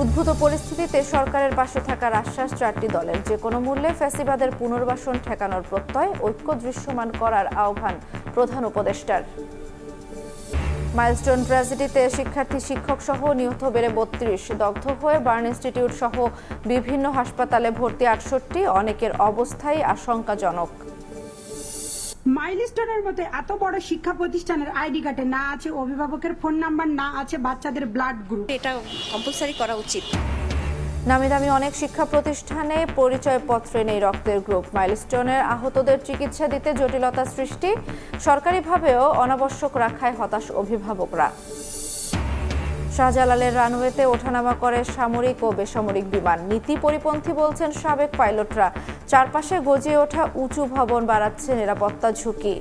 উদ্ভূত পরিস্থিতিতে সরকারের পাশে থাকার আশ্বাস চারটি দলের। যে কোনো মূল্যে ফ্যাসিবাদের পুনর্বাসন ঠেকানোর প্রত্যয়, ঐক্য দৃশ্যমান করার আহ্বান প্রধান উপদেষ্টার। মাইলস্টোন ট্র্যাজেডিতে শিক্ষার্থী শিক্ষক সহ নিহত বেড়ে ৩২, দগ্ধ হয়ে বার্ন ইনস্টিটিউট সহ বিভিন্ন হাসপাতালে ভর্তি ৬৮, অনেকের অবস্থাই আশঙ্কাজনক। মাইলস্টোনের মতো এত বড় শিক্ষা প্রতিষ্ঠানের আইডি কার্ডে না আছে অভিভাবকের ফোন নাম্বার, না আছে বাচ্চাদের ব্লাড গ্রুপ। এটা কম্পালসারি করা উচিত। নামি দামি অনেক শিক্ষা প্রতিষ্ঠানে পরিচয়পত্রে নেই রক্তের গ্রুপ। মাইলস্টোনের আহতদের চিকিৎসা দিতে জটিলতা সৃষ্টি, সরকারিভাবেও অনাবশ্যক রাখায় হতাশ অভিভাবকরা। শাহজালালের রানওয়েতে ওঠানামা করে সামরিক ও বেসামরিক বিমান, নীতি পরিপন্থী বলছেন সাবেক পাইলটরা। চারপাশে গজিয়ে ওঠা উঁচু ভবন বাড়াচ্ছে নিরাপত্তা ঝুঁকি।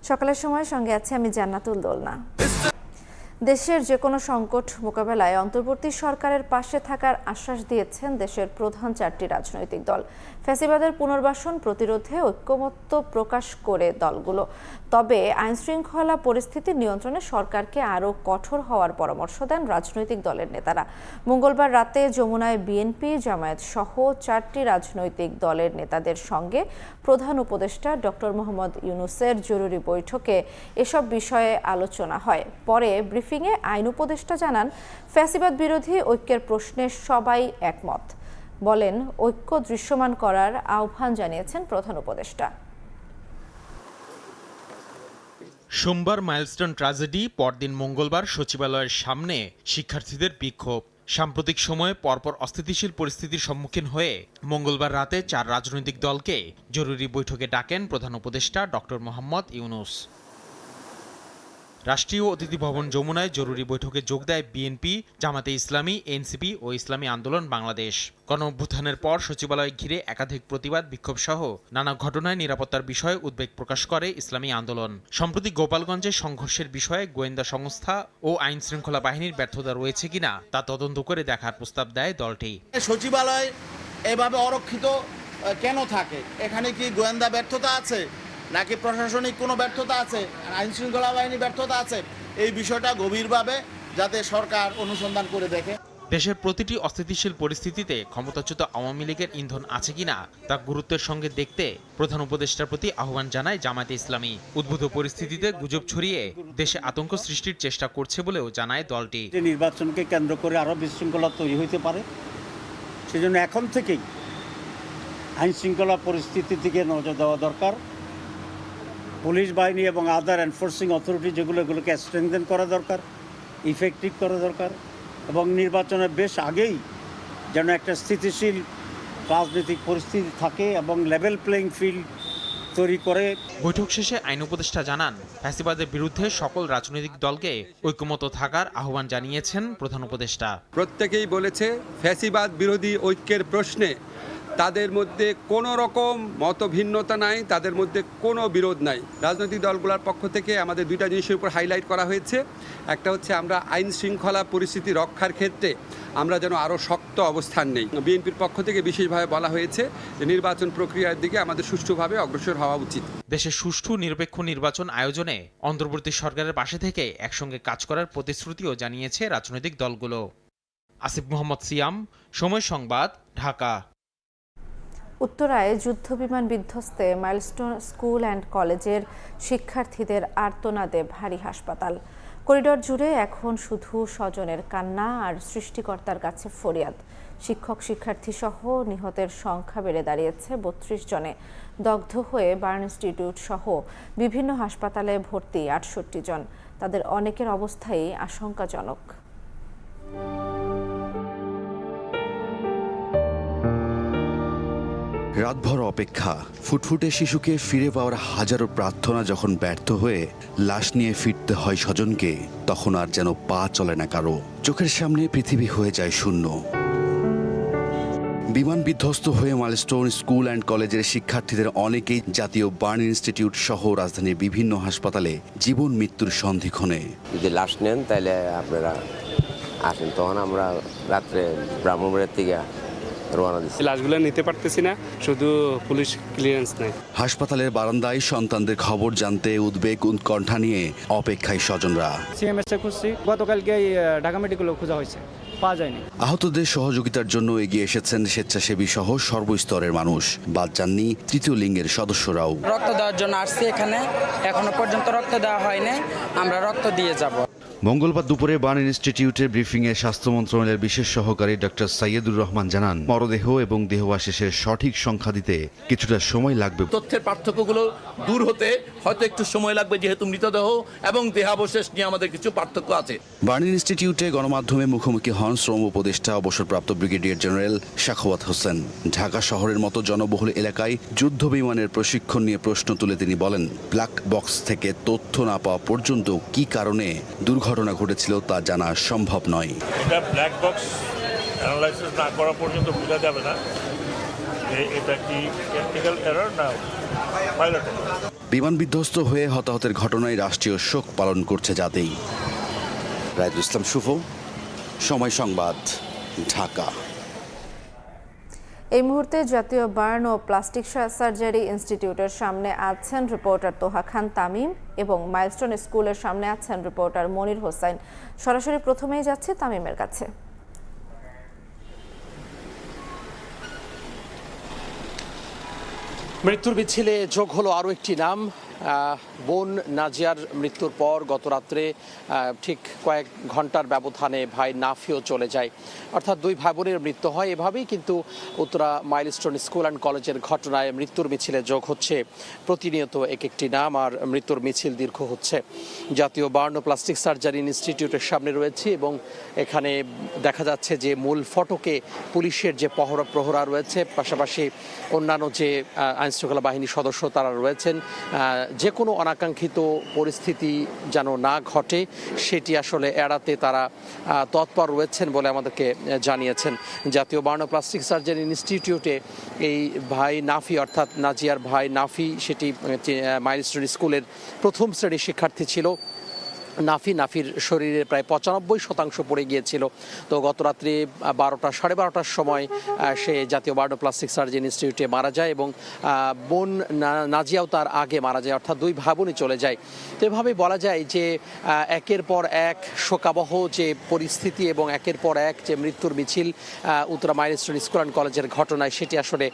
সকালের সময় সঙ্গে আছে আমি জান্নাতুল দোলনা। দেশের যে কোনো সংকট মোকাবেলায় অন্তর্বর্তী সরকারের পাশে থাকার আশ্বাস দিয়েছেন দেশের প্রধান চারটি রাজনৈতিক দল। ফ্যাসিবাদের পুনর্বাসন প্রতিরোধে ঐক্যমত্য প্রকাশ করে দলগুলো। তবে আইনশৃঙ্খলা পরিস্থিতি নিয়ন্ত্রণে সরকারকে আরও কঠোর হওয়ার পরামর্শ দেন রাজনৈতিক দলের নেতারা। মঙ্গলবার রাতে যমুনায় বিএনপি, জামায়াত সহ চারটি রাজনৈতিক দলের নেতাদের সঙ্গে প্রধান উপদেষ্টা ডক্টর মোহাম্মদ ইউনূসের জরুরি বৈঠকে এসব বিষয়ে আলোচনা হয়। পরে ব্রিফিংয়ে আইন উপদেষ্টা জানান, ফ্যাসিবাদ বিরোধী ঐক্যের প্রশ্নে সবাই একমত। বলেন, ঐক্য দৃশ্যমান করার আহ্বান জানিয়েছেন প্রধান উপদেষ্টা। সোমবার মাইলস্টোন ট্র্যাজেডি, পরদিন মঙ্গলবার সচিবালয়ের সামনে শিক্ষার্থীদের বিক্ষোভ। সাম্প্রতিক সময়ে পরপর অস্থিতিশীল পরিস্থিতির সম্মুখীন হয়ে মঙ্গলবার রাতে চার রাজনৈতিক দলকে জরুরি বৈঠকে ডাকেন প্রধান উপদেষ্টা ডক্টর মোহাম্মদ ইউনূস। রাষ্ট্রীয় অতিথি ভবন যমুনায় জরুরি বৈঠকে যোগ দেয় বিএনপি, জামাতে ইসলামী, এনসিপি ও ইসলামী আন্দোলন বাংলাদেশ। গণঅভ্যুত্থানের পর সচিবালয় ঘিরে একাধিক প্রতিবাদ বিক্ষোভ সহ নানা ঘটনায় নিরাপত্তার বিষয়ে উদ্বেগ প্রকাশ করে ইসলামী আন্দোলন। সম্প্রতি গোপালগঞ্জে সংঘর্ষের বিষয়ে গোয়েন্দা সংস্থা ও আইন শৃঙ্খলা বাহিনীর ব্যর্থতা রয়েছে কিনা তা তদন্ত করে দেখার প্রস্তাব দেয় দলটি। সচিবালয় এভাবে অরক্ষিত কেন থাকে? এখানে কি গোয়েন্দা ব্যর্থতা আছে, নাকি প্রশাসনিক কোনো ব্যর্থতা আছে, আইন শৃঙ্খলা বাহিনী ব্যর্থতা আছে? এই বিষয়টা গভীরভাবে যাতে সরকার অনুসন্ধান করে দেখে। দেশের প্রতিটি অস্থিতিশীল পরিস্থিতিতে ক্ষমতাচ্যুত আওয়ামী লীগের ইন্ধন আছে কিনা তা গুরুত্বের সঙ্গে দেখতে প্রধান উপদেষ্টার প্রতি আহ্বান জানায় জামায়াতে ইসলামী। উদ্ভূত পরিস্থিতিতে গুজব ছড়িয়ে দেশে আতঙ্ক সৃষ্টির চেষ্টা করছে বলেও জানায় দলটি। নির্বাচনকে কেন্দ্র করে আরও বিশৃঙ্খলা তৈরি হতে পারে, সেজন্য এখন থেকেই আইন শৃঙ্খলা পরিস্থিতির দিকে নজর দেওয়া দরকার। পুলিশ বাহিনী এবং আদার এনফোর্সিং অথরিটি এগুলোকে স্ট্রেংথেন করা দরকার, ইফেক্টিভ করা দরকার, এবং নির্বাচনের বেশ আগেই যেন একটা স্থিতিশীল রাজনৈতিক পরিস্থিতি থাকে এবং লেভেল প্লেইং ফিল্ড তৈরি করে। বৈঠক শেষে আইন উপদেষ্টা জানান, ফ্যাসিবাদের বিরুদ্ধে সকল রাজনৈতিক দলকে ঐক্যমত থাকার আহ্বান জানিয়েছেন প্রধান উপদেষ্টা। প্রত্যেকেই বলেছে, ফ্যাসিবাদ বিরোধী ঐক্যের প্রশ্নে তাদের মধ্যে কোনো রকম মতভিন্নতা নাই, তাদের মধ্যে কোনো বিরোধ নাই। রাজনৈতিক দলগুলোর পক্ষ থেকে আমাদের দুইটা জিনিসের উপর হাইলাইট করা হয়েছে। একটা হচ্ছে আমরা আইন শৃঙ্খলা পরিস্থিতি রক্ষার ক্ষেত্রে আমরা যেন আরও শক্ত অবস্থান নেই। বিএনপির পক্ষ থেকে বিশেষভাবে বলা হয়েছে যে নির্বাচন প্রক্রিয়ার দিকে আমাদের সুষ্ঠুভাবে অগ্রসর হওয়া উচিত। দেশে সুষ্ঠু নিরপেক্ষ নির্বাচন আয়োজনে অন্তর্বর্তী সরকারের পাশে থেকে একসঙ্গে কাজ করার প্রতিশ্রুতিও জানিয়েছে রাজনৈতিক দলগুলো। আসিফ মোহাম্মদ সিয়াম, সময় সংবাদ, ঢাকা। উত্তরায় যুদ্ধবিমান বিধ্বস্তে মাইলস্টোন স্কুল অ্যান্ড কলেজের শিক্ষার্থীদের আর্তনাদে ভারী হাসপাতাল। করিডোর জুড়ে এখন শুধু স্বজনের কান্না আর সৃষ্টিকর্তার কাছে ফরিয়াদ। শিক্ষক শিক্ষার্থী সহ নিহতের সংখ্যা বেড়ে দাঁড়িয়েছে ৩২ জনে। দগ্ধ হয়ে বার্ন ইনস্টিটিউট সহ বিভিন্ন হাসপাতালে ভর্তি ৬৮ জন। তাদের অনেকের অবস্থাই আশঙ্কাজনক। রাতভর অপেক্ষা, ফুটফুটে শিশুকে ফিরে পাওয়ার হাজারো প্রার্থনা যখন ব্যর্থ হয়ে লাশ নিয়ে ফিরতে হয় স্বজনকে, তখন আর যেন পা চলে না কারো। চোখের সামনে পৃথিবী হয়ে যায় শূন্য। বিমান বিধ্বস্ত হয়ে মাইলস্টোন স্কুল অ্যান্ড কলেজের শিক্ষার্থীদের অনেকেই জাতীয় বার্ন ইনস্টিটিউট সহ রাজধানীর বিভিন্ন হাসপাতালে জীবন মৃত্যুর সন্ধিক্ষণে। যদি লাশ নেন তাহলে আপনারা আসেন, তখন আমরা রাত্রে ব্রাহ্মণবাড়িয়ার থেকে রওনা দিচ্ছি। লাশগুলো নিতে পারতেছি না, শুধু পুলিশ ক্লিয়ারেন্স নেই। হাসপাতালের বারান্দায় সন্তানদের খবর জানতে উদ্বেগ উৎকণ্ঠা নিয়ে অপেক্ষায় স্বজনরা। সিএমএসে খুঁজছি, গতকালকে ঢাকা মেডিকেলে খোঁজা হয়েছে, পাওয়া যায়নি। আহতদের সহযোগিতার জন্য এগিয়ে এসেছেন স্বেচ্ছাসেবী সহ সর্বস্তরের মানুষ। বাদ যাননি তৃতীয় লিঙ্গের সদস্যরাও। রক্ত দেওয়ার জন্য আসছি এখানে, এখনো পর্যন্ত রক্ত দেওয়া হয়নি, আমরা রক্ত দিয়ে যাব। মঙ্গলবার দুপুরে বার্ন ইনস্টিটিউটের ব্রিফিংয়ে স্বাস্থ্য মন্ত্রণালয়ের বিশেষ সহকারী ডক্টর সাইয়েদুর রহমান জানান, মরদেহ এবং দেহাবশেষের সঠিক সংখ্যা দিতে কিছুটা সময় লাগবে। তথ্যের পার্থক্যগুলো দূর হতে হয়তো একটু সময় লাগবে, যেহেতু মৃতদেহ এবং দেহাবশেষ নিয়ে আমাদের কিছু পার্থক্য আছে। বার্ন ইনস্টিটিউটে গণমাধ্যমে মুখোমুখি হন শ্রম উপদেষ্টা অবসরপ্রাপ্ত ব্রিগেডিয়ার জেনারেল সাখাওয়াত হোসেন। ঢাকা শহরের মতো জনবহুল এলাকায় যুদ্ধ বিমানের প্রশিক্ষণ নিয়ে প্রশ্ন তুলে তিনি বলেন, ব্ল্যাক বক্স থেকে তথ্য না পাওয়া পর্যন্ত কি কারণে দুর্ঘটনা ঘটেছিল তা জানা সম্ভব নয়। এটা ব্ল্যাক বক্স অ্যানালাইসিস না করা পর্যন্ত বোঝা যাবে না যে এটা কি টেকনিক্যাল এরর না পাইলট। বিমান বিধ্বস্ত হয়ে হতাহতের ঘটনায় রাষ্ট্রীয় শোক পালন করছে জাতি। রায়দুল ইসলাম শুভ, সময় সংবাদ, ঢাকা। এই মুহূর্তে জাতীয় বার্ন ও প্লাস্টিক সার্জারি ইনস্টিটিউটের সামনে আছেন রিপোর্টার তোহা খান তামিম এবং মাইলস্টোন স্কুলের সামনে আছেন রিপোর্টার মনির হোসেন। সরাসরি প্রথমেই যাচ্ছে তামিমের কাছে। মৃত্যুর মিছিলে যোগ হলো আরও একটি নাম। বোন নাজিয়ার মৃত্যুর পর গত রাত্রে ঠিক কয়েক ঘন্টার ব্যবধানে ভাই নাফিও চলে যায়, অর্থাৎ দুই ভাই বোনের মৃত্যু হয়। এভাবেই কিন্তু উত্তরা মাইলস্টোন স্কুল অ্যান্ড কলেজের ঘটনায় মৃত্যুর মিছিলে যোগ হচ্ছে প্রতিনিয়ত এক একটি নাম, আর মৃত্যুর মিছিল দীর্ঘ হচ্ছে। জাতীয় বার্ন ও প্লাস্টিক সার্জারি ইনস্টিটিউটের সামনে রয়েছে এবং এখানে দেখা যাচ্ছে যে মূল ফটকে পুলিশের যে প্রহরা রয়েছে, পাশাপাশি অন্যান্য যে আইনশৃঙ্খলা বাহিনীর সদস্য তারা রয়েছেন। যে কোনো অনাকাঙ্ক্ষিত পরিস্থিতি যেন না ঘটে সেটি আসলে এড়াতে তারা তৎপর রয়েছেন বলে আমাদেরকে জানিয়েছেন। জাতীয় বার্ন ও প্লাস্টিক সার্জারি ইনস্টিটিউটে এই ভাই নাফি, অর্থাৎ নাজিয়ার ভাই নাফি, সেটি মাইলস্টোন স্কুলের প্রথম শ্রেণীর শিক্ষার্থী ছিল। নাফির শরীরে প্রায় 95% পড়ে গিয়েছিল। তো গত রাত্রে সাড়ে বারোটার সময় সে জাতীয় বার্ন ও প্লাস্টিক সার্জারি ইনস্টিটিউটে মারা যায় এবং বোন নাজিয়াও তার আগে মারা যায়, অর্থাৎ দুই ভাই বোনই চলে যায়। তো এভাবে বলা যায় যে একের পর এক শোকাবহ যে পরিস্থিতি এবং একের পর এক যে মৃত্যুর মিছিল উত্তরা মাইলস্টোন স্কুল অ্যান্ড কলেজের ঘটনায় সেটি আসলে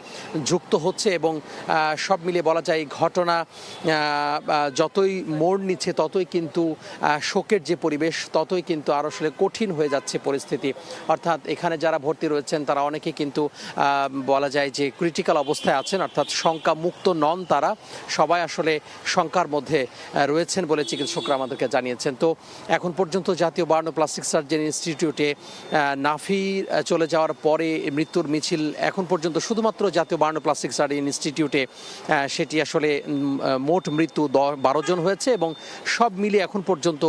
যুক্ত হচ্ছে এবং সব মিলিয়ে বলা যায় ঘটনা যতই মোড় নিচ্ছে ততই কিন্তু শোকের যে পরিবেশ ততই কিন্তু আরও আসলে কঠিন হয়ে যাচ্ছে পরিস্থিতি। অর্থাৎ এখানে যারা ভর্তি রয়েছেন তারা অনেকে কিন্তু বলা যায় যে ক্রিটিক্যাল অবস্থায় আছেন, অর্থাৎ শঙ্কা মুক্ত নন, তারা সবাই আসলে শঙ্কার মধ্যে রয়েছেন বলে চিকিৎসকরা আমাদেরকে জানিয়েছেন। তো এখন পর্যন্ত জাতীয় বার্ন ও প্লাস্টিক সার্জারি ইনস্টিটিউটে নাফি চলে যাওয়ার পরে মৃত্যুর মিছিল এখন পর্যন্ত শুধুমাত্র জাতীয় বার্ন ও প্লাস্টিক সার্জারি ইনস্টিটিউটে সেটি আসলে মোট মৃত্যু 12 জন হয়েছে এবং সব মিলিয়ে এখন পর্যন্ত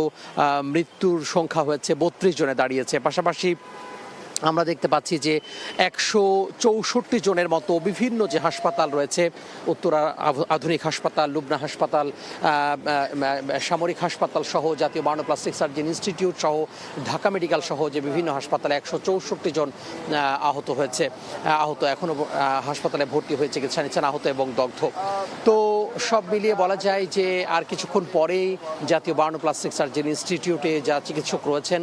মৃত্যুর সংখ্যা হয়েছে 32 জনে দাঁড়িয়েছে। পাশাপাশি আমরা দেখতে পাচ্ছি যে 164 জনের মতো বিভিন্ন যে হাসপাতাল রয়েছে, উত্তরা আধুনিক হাসপাতাল, লুবনা হাসপাতাল, সামরিক হাসপাতাল সহ জাতীয় বার্ন ও প্লাস্টিক সার্জারি ইনস্টিটিউট সহ ঢাকা মেডিকেল সহ যে বিভিন্ন হাসপাতালে 164 জন আহত হয়েছে। আহত এখনও হাসপাতালে ভর্তি হয়ে চিকিৎসা নিচ্ছেন, আহত এবং দগ্ধ। তো সব মিলিয়ে বলা যায় যে আর কিছুক্ষণ পরেই জাতীয় বার্ন ও প্লাস্টিক সার্জারি ইনস্টিটিউটে যা চিকিৎসক রয়েছেন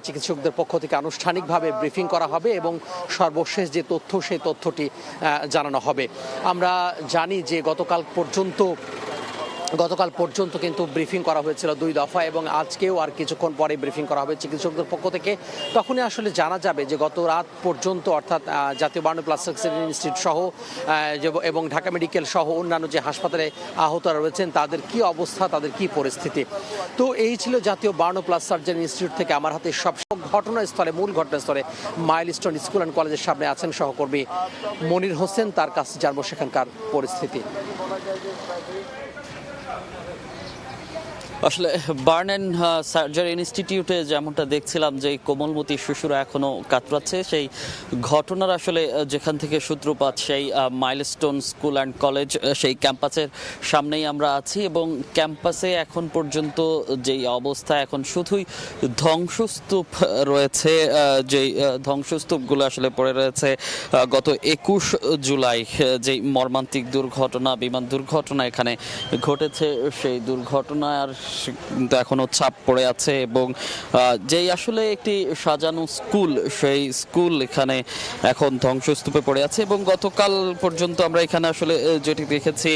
চিকিৎসকদের পক্ষ থেকে আনুষ্ঠানিকভাবে ব্রিফিং করা হবে এবং সর্বশেষ যে তথ্য সেই তথ্যটি জানানো হবে। আমরা জানি যে গতকাল পর্যন্ত কিন্তু ব্রিফিং করা হয়েছিল 2 দফা এবং আজকেও আর কিছুক্ষণ পরে ব্রিফিং করা হবে চিকিৎসকদের পক্ষ থেকে। তখনই আসলে জানা যাবে যে গত রাত পর্যন্ত, অর্থাৎ জাতীয় বার্ন ও প্লাস্টিক সার্জারি ইনস্টিটিউট সহ এবং ঢাকা মেডিকেল সহ অন্যান্য যে হাসপাতালে আহতরা রয়েছেন তাদের কি অবস্থা, তাদের কি পরিস্থিতি। তো এই ছিল জাতীয় বার্ন ও প্লাস্টিক সার্জারি ইনস্টিটিউট থেকে আমার হাতে সব মূল ঘটনাস্থলে মাইলস্টোন স্কুল অ্যান্ড কলেজের সামনে আছেন সহকর্মী মনির হোসেন, তার কাছে জানবো সেখানকার পরিস্থিতি। আসলে বার্ন সার্জারি ইনস্টিটিউটে যেমনটা দেখছিলাম যে কোমলমতি শিশুরা এখনো কাতরাচ্ছে, সেই ঘটনার আসলে যেখান থেকে সূত্রপাত সেই মাইলস্টোন স্কুল অ্যান্ড কলেজ সেই ক্যাম্পাসের সামনেই আমরা আছি এবং ক্যাম্পাসে এখন পর্যন্ত যেই অবস্থা, এখন শুধুই ধ্বংসস্তূপ রয়েছে। যেই ধ্বংসস্তূপগুলো আসলে পড়ে রয়েছে গত 21 জুলাই যেই মর্মান্তিক দুর্ঘটনা, বিমান দুর্ঘটনা এখানে ঘটেছে, সেই দুর্ঘটনার কিন্তু এখনো ছাপ পড়ে আছে এবং যেই আসলে একটি সাজানো স্কুল, সেই স্কুল এখানে এখন ধ্বংসস্তূপে পড়ে আছে। এবং গতকাল পর্যন্ত আমরা এখানে আসলে যেটি দেখেছি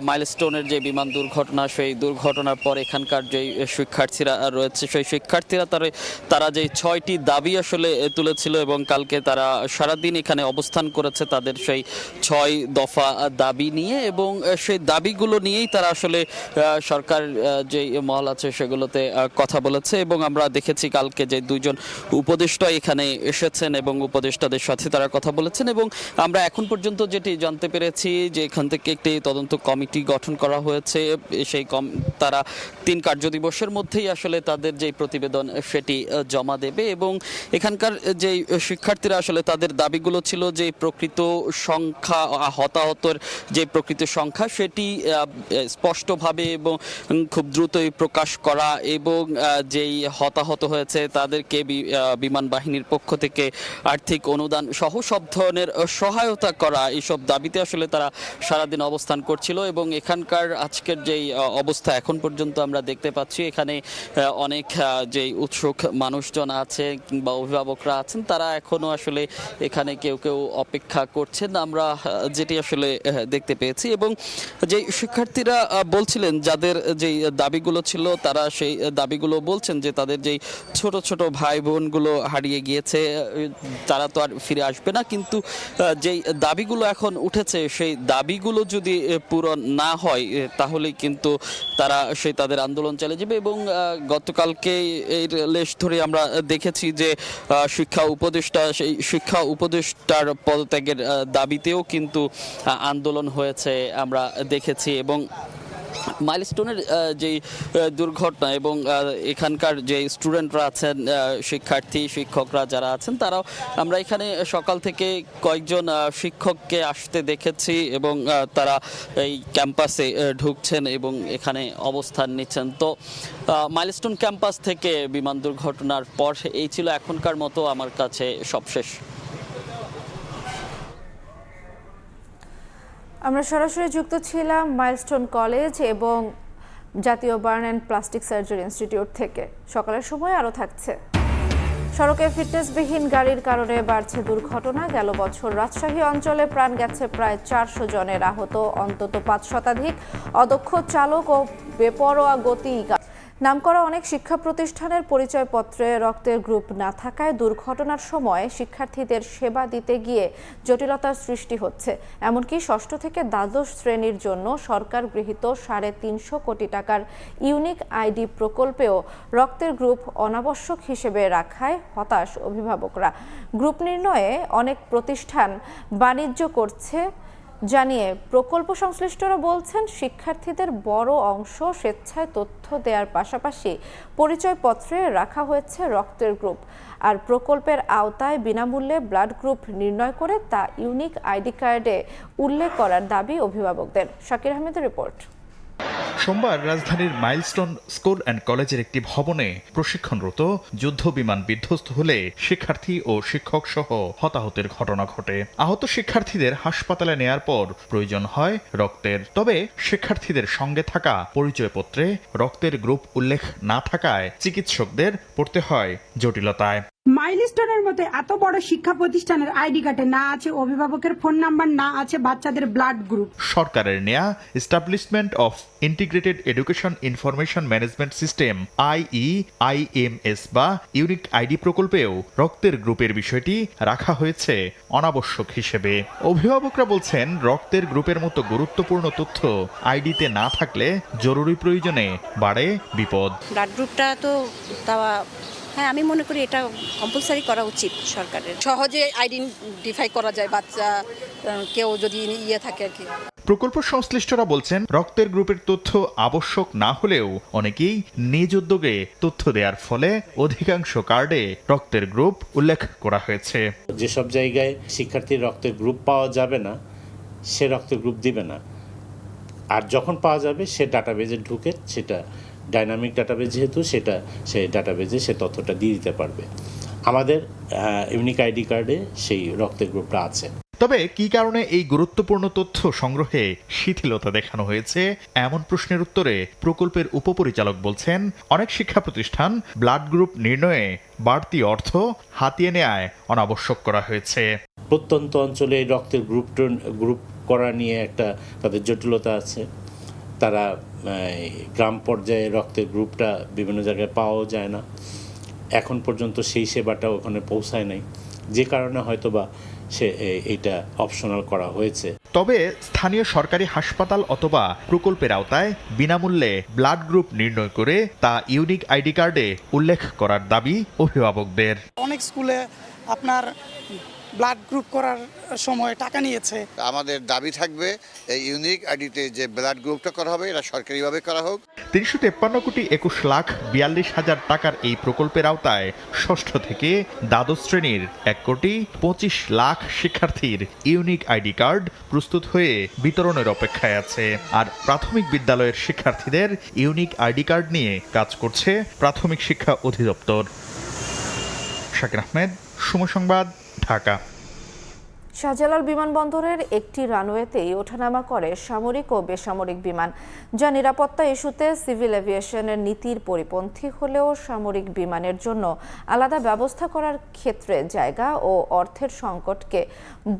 মাইলস্টোনের যে বিমান দুর্ঘটনা, সেই দুর্ঘটনার পর এখানকার যেই শিক্ষার্থীরা রয়েছে, সেই শিক্ষার্থীরা তারা যে 6টি দাবি আসলে তুলেছিল এবং কালকে তারা সারাদিন এখানে অবস্থান করেছে তাদের সেই 6 দফা দাবি নিয়ে, এবং সেই দাবিগুলো নিয়েই তারা আসলে সরকার যে মহল আছে সেগুলোতে কথা বলেছে। এবং আমরা দেখেছি কালকে যে 2জন উপদেষ্টা এখানে এসেছেন এবং উপদেষ্টাদের সাথে তারা কথা বলেছেন। এবং আমরা এখন পর্যন্ত যেটি জানতে পেরেছি যে এখান থেকে একটি তদন্ত কমিটি গঠন করা হয়েছে, সেই তারা 3 কার্যদিবসের মধ্যেই আসলে তাদের যে প্রতিবেদন সেটি জমা দেবে। এবং এখানকার যে শিক্ষার্থীরা আসলে তাদের দাবিগুলো ছিল যে প্রকৃত সংখ্যা, হতাহতের যে প্রকৃত সংখ্যা সেটি স্পষ্টভাবে এবং খুব দ্রুতই প্রকাশ করা, এবং যেই হতাহত হয়েছে তাদেরকে বিমান বাহিনীর পক্ষ থেকে আর্থিক অনুদান সহ সব ধরনের সহায়তা করা, এইসব দাবিতে আসলে তারা সারাদিন অবস্থান করছিল। এবং এখানকার আজকের যেই অবস্থা এখন পর্যন্ত আমরা দেখতে পাচ্ছি, এখানে অনেক যেই উৎসুক মানুষজন আছে কিংবা অভিভাবকরা আছেন, তারা এখনো আসলে এখানে কেউ কেউ অপেক্ষা করছেন, আমরা যেটি আসলে দেখতে পেয়েছি। এবং যে শিক্ষার্থীরা বলছিলেন যাদের যেই দাবিগুলো ছিল, তারা সেই দাবিগুলো বলছেন যে তাদের যেই ছোট ছোট ভাই বোনগুলো হারিয়ে গিয়েছে, তারা তো আর ফিরে আসবে না, কিন্তু যেই দাবিগুলো এখন উঠেছে সেই দাবিগুলো যদি পূরণ না হয় তাহলেই কিন্তু তারা তাদের আন্দোলন চালিয়ে যাবে। এবং গতকালকে এর লেশ ধরে আমরা দেখেছি যে শিক্ষা উপদেষ্টা, সেই শিক্ষা উপদেষ্টার পদত্যাগের দাবিতেও কিন্তু আন্দোলন হয়েছে আমরা দেখেছি। এবং মাইলস্টোনের যেই দুর্ঘটনা এবং এখানকার যে স্টুডেন্টরা আছেন, শিক্ষার্থী শিক্ষকরা যারা আছেন, তারাও আমরা এখানে সকাল থেকে কয়েকজন শিক্ষককে আসতে দেখেছি এবং তারা এই ক্যাম্পাসে ঢুকছেন এবং এখানে অবস্থান নিচ্ছেন। তো মাইলস্টোন ক্যাম্পাস থেকে বিমান দুর্ঘটনার পর এই ছিল এখনকার মতো আমার কাছে সবশেষ। আমরা সরাসরি যুক্ত ছিলাম মাইলস্টোন কলেজ এবং জাতীয় burn and plastic surgery institute থেকে। সকালের সময় আরও থাকছে। সড়কে ফিটনেসবিহীন গাড়ির কারণে বাড়ছে দুর্ঘটনা। গেল বছর রাজশাহী অঞ্চলে প্রাণ গেছে প্রায় 400 জনের, আহত অন্তত 5 শতাধিক। অদক্ষ চালক ও বেপরোয়া গতি। নামকরা অনেক শিক্ষা প্রতিষ্ঠানের পরিচয়পত্রে রক্তের গ্রুপ না থাকায় দুর্ঘটনার সময় শিক্ষার্থীদের সেবা দিতে গিয়ে জটিলতার সৃষ্টি হচ্ছে। এমনকি ষষ্ঠ থেকে দ্বাদশ শ্রেণীর জন্য সরকার গৃহীত 350 কোটি টাকার ইউনিক আইডি প্রকল্পেও রক্তের গ্রুপ অনাবশ্যক হিসেবে রাখায় হতাশ অভিভাবকরা। গ্রুপ নির্ণয়ে অনেক প্রতিষ্ঠান বাণিজ্য করছে জানিয়ে প্রকল্প সংশ্লিষ্টরা বলছেন, শিক্ষার্থীদের বড় অংশ স্বেচ্ছায় তথ্য দেওয়ার পাশাপাশি পরিচয়পত্রে রাখা হয়েছে রক্তের গ্রুপ। আর প্রকল্পের আওতায় বিনামূল্যে ব্লাড গ্রুপ নির্ণয় করে তা ইউনিক আইডি কার্ডে উল্লেখ করার দাবি অভিভাবকদের। শাকির আহমেদের রিপোর্ট। সোমবার রাজধানীর মাইলস্টোন স্কুল অ্যান্ড কলেজের একটি ভবনে প্রশিক্ষণরত যুদ্ধ বিমান বিধ্বস্ত হলে শিক্ষার্থী ও শিক্ষক সহ হতাহতের ঘটনা ঘটে। আহত শিক্ষার্থীদের হাসপাতালে নেয়ার পর প্রয়োজন হয় রক্তের। তবে শিক্ষার্থীদের সঙ্গে থাকা পরিচয়পত্রে রক্তের গ্রুপ উল্লেখ না থাকায় চিকিৎসকদের পড়তে হয় জটিলতায়। মাইলস্টোনের মতো এত বড় শিক্ষা প্রতিষ্ঠানের আইডি কার্ডে না আছে অভিভাবকের ফোন নাম্বার, না আছে বাচ্চাদের ব্লাড গ্রুপ। সরকারের নেয়া establishment of integrated education information management system IEIMS বা ইউনিক আইডি প্রকল্পেও রক্তের গ্রুপের বিষয়টি রাখা হয়েছে অনাবশ্যক হিসেবে। অভিভাবকরা বলছেন, রক্তের গ্রুপের মতো গুরুত্বপূর্ণ তথ্য আইডিতে না থাকলে জরুরি প্রয়োজনে বাড়ে বিপদ। ব্লাড গ্রুপটা তো হ্যাঁ, আমি মনে করি এটা কম্পালসারি করা উচিত সরকারের। সহজে আইডেন্টিফাই করা যায় বাচ্চা কেউ যদি থাকে আর কি। প্রকল্প সংশ্লিষ্টরা বলছেন রক্তের গ্রুপের তথ্য আবশ্যক না হলেও অনেকেই নিজ উদ্যোগে তথ্য দেওয়ার ফলে অধিকাংশ কার্ডে রক্তের গ্রুপ উল্লেখ করা হয়েছে। যেসব জায়গায় শিক্ষার্থীর রক্তের গ্রুপ পাওয়া যাবে না সে রক্তের গ্রুপ দিবে না, আর যখন পাওয়া যাবে সে ডাটাবেজে ঢুকে সেটা ডাইনামিক ডাটাবেজ যেহেতু সেটা সে ডাটাবেজে সে তথ্যটা দিয়ে দিতে পারবে। আমাদের ইউনিক আইডি কার্ডে সেই রক্তের গ্রুপটা আছে। তবে কি কারণে এই গুরুত্বপূর্ণ তথ্য সংগ্রহে শিথিলতা দেখানো হয়েছে এমন প্রশ্নের উত্তরে প্রকল্পের উপপরিচালক বলছেন, অনেক শিক্ষা প্রতিষ্ঠান ব্লাড গ্রুপ নির্ণয়ে বাড়তি অর্থ হাতিয়ে নেয় অনাবশ্যক করা হয়েছে। প্রত্যন্ত অঞ্চলে এই রক্তের গ্রুপ করা নিয়ে একটা তাদের জটিলতা আছে। তারা গ্রাম পর্যায়ে রক্তের গ্রুপটা বিভিন্ন জায়গায় পাওয়াও যায় না, এখন পর্যন্ত সেই সেবাটা ওখানে পৌঁছায় নাই, যে কারণে হয়তোবা এইটা অপশনাল করা হয়েছে। তবে স্থানীয় সরকারি হাসপাতাল অথবা প্রকল্পের আওতায় বিনামূল্যে ব্লাড গ্রুপ নির্ণয় করে তা ইউনিক আইডি কার্ডে উল্লেখ করার দাবি অভিভাবকদের। অনেক স্কুলে আপনার ব্লাড গ্রুপ করার সময় টাকা নিয়েছে। আমাদের দাবি থাকবে এই ইউনিক আইডিতে যে ব্লাড গ্রুপটা করা হবে এটা সরকারিভাবে করা হোক। 353,21,42,000 টাকার এই প্রকল্পের আওতায় ষষ্ঠ থেকে দ্বাদশ শ্রেণীর 1,25,00,000 শিক্ষার্থীর ইউনিক আইডি কার্ড প্রস্তুত হয়ে বিতরণের অপেক্ষায় আছে। আর প্রাথমিক বিদ্যালয়ের শিক্ষার্থীদের ইউনিক আইডি কার্ড নিয়ে কাজ করছে প্রাথমিক শিক্ষা অধিদপ্তর। শাকির আহমেদ, সময় সংবাদ, ঢাকা। শাহজালাল বিমানবন্দরের একটি রানওয়েতেই ওঠানামা করে সামরিক ও বেসামরিক বিমান, যা নিরাপত্তা ইস্যুতে সিভিল এভিয়েশনের নীতির পরিপন্থী হলেও সামরিক বিমানের জন্য আলাদা ব্যবস্থা করার ক্ষেত্রে জায়গা ও অর্থের সংকটকে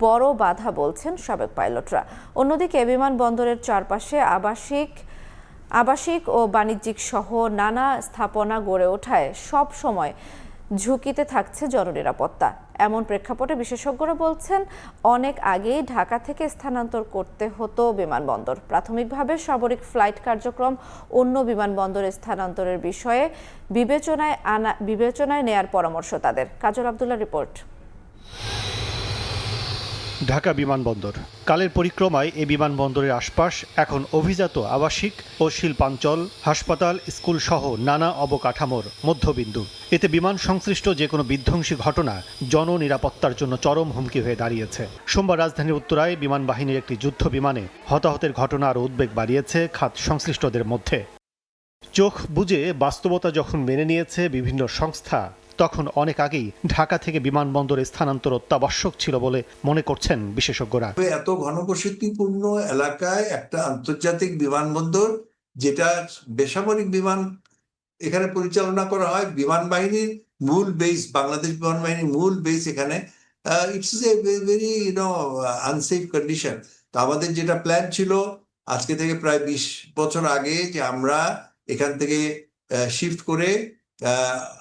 বড় বাধা বলছেন সাবেক পাইলটরা। অন্যদিকে বিমানবন্দরের চারপাশে আবাসিক ও বাণিজ্যিক সহ নানা স্থাপনা গড়ে ওঠায় সব সময় ঝুঁকিতে থাকছে জননিরাপত্তা। এমন প্রেক্ষাপটে বিশেষজ্ঞরা বলছেন, অনেক আগেই ঢাকা থেকে স্থানান্তর করতে হতো বিমানবন্দর। প্রাথমিকভাবে সামরিক ফ্লাইট কার্যক্রম অন্য বিমানবন্দরে স্থানান্তরের বিষয়ে বিবেচনায় নেয়ার পরামর্শ তাদের। কাজল আব্দুল্লাহ রিপোর্ট। ঢাকা বিমানবন্দর কালের পরিক্রমায় এই বিমানবন্দরের আশপাশ এখন অভিজাত আবাসিক ও শিল্পাঞ্চল, হাসপাতাল, স্কুল সহ নানা অবকাঠামোর মধ্যবিন্দু। এতে বিমান সংশ্লিষ্ট যে কোনো বিধ্বংসী ঘটনা জননিরাপত্তার জন্য চরম হুমকি হয়ে দাঁড়িয়েছে। সোমবার রাজধানীর উত্তরায় বিমান বাহিনীর একটি যুদ্ধ বিমানে হতাহতের ঘটনা আরও উদ্বেগ বাড়িয়েছে খাত সংশ্লিষ্টদের মধ্যে। চোখ বুজে বাস্তবতা যখন মেনে নিয়েছে বিভিন্ন সংস্থা, তখন অনেক আগেই ঢাকা থেকে বিমানবন্দরে স্থানান্তর অত্যাবশ্যক ছিল বলে মনে করছেন বিশেষজ্ঞরা। এত ঘনবসতিপূর্ণ এলাকায় একটা আন্তর্জাতিক বিমানবন্দর, যেটা বেসামরিক বিমান এখানে পরিচালনা করা হয়, বিমান বাহিনীর মূল বেস, বাংলাদেশ বিমান বাহিনীর মূল বেস এখানে, it's a very unsafe condition. তো আমাদের যেটা প্ল্যান ছিল আজকে থেকে প্রায় 20 বছর আগে, যে আমরা এখান থেকে শিফট করে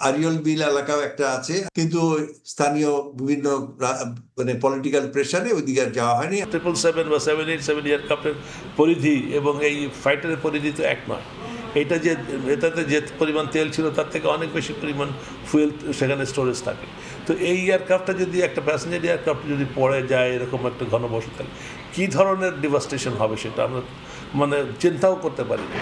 আরিয়ল বিল এলাকাও একটা আছে, কিন্তু স্থানীয় বিভিন্ন পলিটিক্যাল প্রেসারে ওইদিকে আর যাওয়া হয়নি। 777 বা 787 এয়ারক্রাফটের পরিধি এবং এই ফাইটারের পরিধি তো এক নয়। এটাতে যে পরিমাণ তেল ছিল তার থেকে অনেক বেশি পরিমাণ ফুয়েল সেখানে স্টোরেজ থাকে। তো এই এয়ারক্রাফটটা যদি একটা প্যাসেঞ্জার এয়ারক্রাফট যদি পড়ে যায় এরকম একটা ঘনবসতি, কী ধরনের ডিভাস্টেশন হবে সেটা আমরা চিন্তাও করতে পারি না।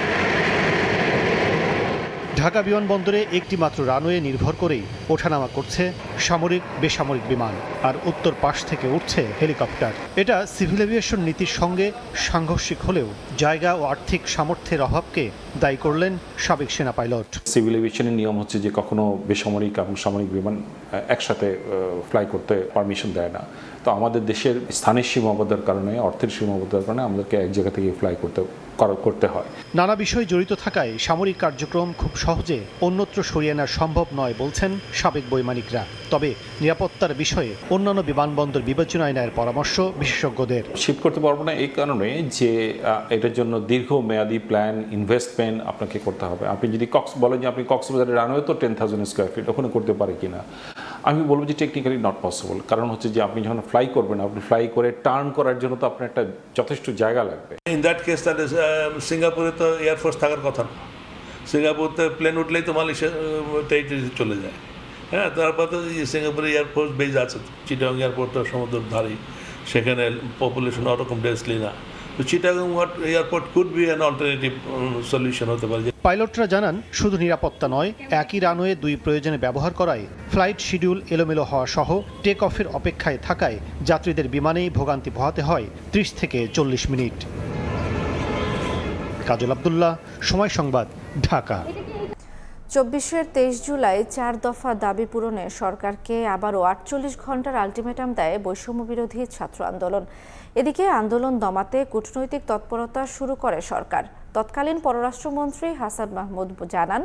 ঢাকা বিমানবন্দরে একটি মাত্র রানওয়ে নির্ভর করেই ওঠানামা করছে সামরিক বেসামরিক বিমান, আর উত্তর পাশ থেকে উঠছে হেলিকপ্টার। এটা সিভিল এভিয়েশন নীতির সঙ্গে সাংঘর্ষিক হলেও জায়গা ও আর্থিক সামর্থ্যের অভাবকে দায়ী করলেন সাবেক সেনা পাইলট। সিভিল এভিয়েশনের নিয়ম হচ্ছে যে কখনো বেসামরিক এবং সামরিক বিমান একসাথে ফ্লাই করতে পারমিশন দেয় না। তো আমাদের দেশের স্থানের সীমাবদ্ধতার কারণে, অর্থের সীমাবদ্ধতার কারণে আমাদেরকে এক জায়গা থেকে ফ্লাই করতে হয়। নানা বিষয় জড়িত থাকায় সামরিক কার্যক্রম খুব সহজে অন্যত্র সরিয়ে আনা সম্ভব নয় বলছেন সাবেক বৈমানিকরা। তবে নিরাপত্তার বিষয়ে অন্যান্য বিমানবন্দর বিবেচনায় নেওয়ার পরামর্শ বিশেষজ্ঞদের। শিফট করতে পারবো না এই কারণে যে এটার জন্য দীর্ঘমেয়াদী প্ল্যান, ইনভেস্টমেন্ট আপনাকে করতে হবে। আপনি যদি বলেন যে আপনি কক্সবাজারের রানওয়ে তো 10,000 স্কোয়ার ফিট, ওখানে করতে পারে কিনা, আমি বলবো যে টেকনিক্যালি নট পসিবল। কারণ হচ্ছে যে আপনি যখন ফ্লাই করবেন, আপনি ফ্লাই করে টার্ন করার জন্য তো আপনার একটা যথেষ্ট জায়গা লাগবে। ইন দ্যাট কেস তাহলে সিঙ্গাপুরে তো এয়ারফোর্স থাকার কথা না। সিঙ্গাপুরতে প্লেন উঠলেই তো মালয়েশিয়া টেরিটরিতে চলে যায়। হ্যাঁ, তারপর তো সিঙ্গাপুরে এয়ারফোর্স বেজ আছে, চিটাগং এয়ারপোর্ট তো সমুদ্রের ধারেই, সেখানে পপুলেশন ওরকম ডেন্সলি না। তো Chittagong airport could be an alternative solution হতে পারে। পাইলটরা জানান শুধু নিরাপত্তা নয়, একই রানওয়ে দুই প্রয়োজনে ব্যবহার করায় ফ্লাইট শিডিউল এলোমেলো হওয়া সহ টেক অফের অপেক্ষায় থাকায় যাত্রীদের বিমানেই ভোগান্তি পোহাতে হয় 30 থেকে 40 মিনিট। কাজল আব্দুল্লাহ, সময় সংবাদ, ঢাকা। 24-এর 23 জুলাই 4 দফা দাবি পূরণে সরকারকে আবারও 48 ঘন্টার আলটিমেটাম দেয় বৈষম্য বিরোধী ছাত্র আন্দোলন। এদিকে আন্দোলন দমাতে কূটনৈতিক তৎপরতা শুরু করে সরকার। তৎকালীন পররাষ্ট্রমন্ত্রী হাসান মাহমুদ জানান,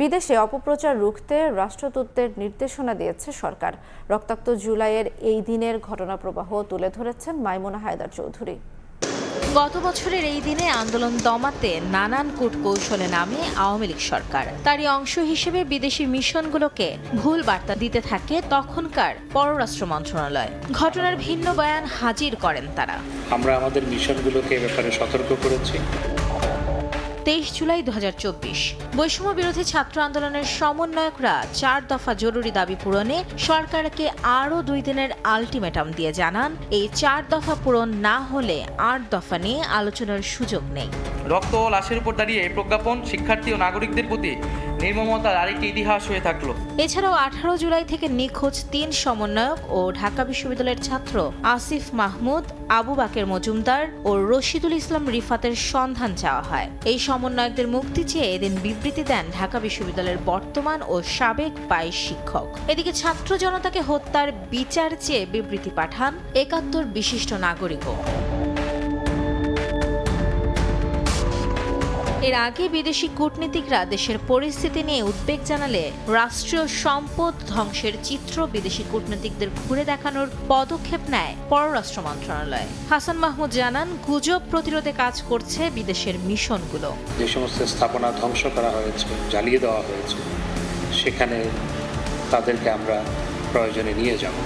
বিদেশে অপপ্রচার রুখতে রাষ্ট্রদূতদের নির্দেশনা দিয়েছে সরকার। রক্তাক্ত জুলাইয়ের এই দিনের ঘটনাপ্রবাহ তুলে ধরেছেন মাইমুনা হায়দার চৌধুরী। গত বছরের এই দিনে আন্দোলন দমাতে নানান কূটকৌশলে নামে আওয়ামী লীগ সরকার। তারই অংশ হিসেবে বিদেশি মিশনগুলোকে ভুল বার্তা দিতে থাকে তখনকার পররাষ্ট্র মন্ত্রণালয়। ঘটনার ভিন্ন বয়ান হাজির করেন তারা। আমরা আমাদের মিশনগুলোকে এ ব্যাপারে সতর্ক করেছি। 23 জুলাই 2024 বৈষম্য বিরোধী ছাত্র আন্দোলনের সমন্বয়করা 4 দফা জরুরি দাবি পূরণে সরকারকে আরও 2 দিনের আলটিমেটাম দিয়ে জানান, এই 4 দফা পূরণ না হলে 8 দফা নিয়ে আলোচনার সুযোগ নেই। রক্ত ও লাশের উপর দাঁড়িয়ে এই প্রজ্ঞাপন শিক্ষার্থী ও নাগরিকদের প্রতি নির্মমতার আরেকটি ইতিহাস হয়ে থাকলো। এছাড়াও 18 জুলাই থেকে নিখোঁজ 3 সমন্বয়ক ও ঢাকা বিশ্ববিদ্যালয়ের ছাত্র আসিফ মাহমুদ, আবু বাকের মজুমদার ও রশিদুল ইসলাম রিফাতের সন্ধান চাওয়া হয়। এই সমন্বয়কদের মুক্তি চেয়ে এদিন বিবৃতি দেন ঢাকা বিশ্ববিদ্যালয়ের বর্তমান ও সাবেক 22 শিক্ষক। এদিকে ছাত্র জনতাকে হত্যার বিচার চেয়ে বিবৃতি পাঠান 71 বিশিষ্ট নাগরিকও। এর আগে বিদেশি কূটনীতিকরা দেশের পরিস্থিতি নিয়ে উদ্বেগ জানালে রাষ্ট্রীয় সম্পদ ধ্বংসের চিত্র বিদেশি কূটনীতিকদের ঘুরে দেখানোর পদক্ষেপ নেয় পররাষ্ট্র মন্ত্রণালয়। হাসান মাহমুদ জানান, গুজব প্রতিরোধে কাজ করছে বিদেশের মিশনগুলো। যে সমস্ত স্থাপনা ধ্বংস করা হয়েছে, জ্বালিয়ে দেওয়া হয়েছে, সেখানে তাদেরকে আমরা প্রয়োজনে নিয়ে যাব।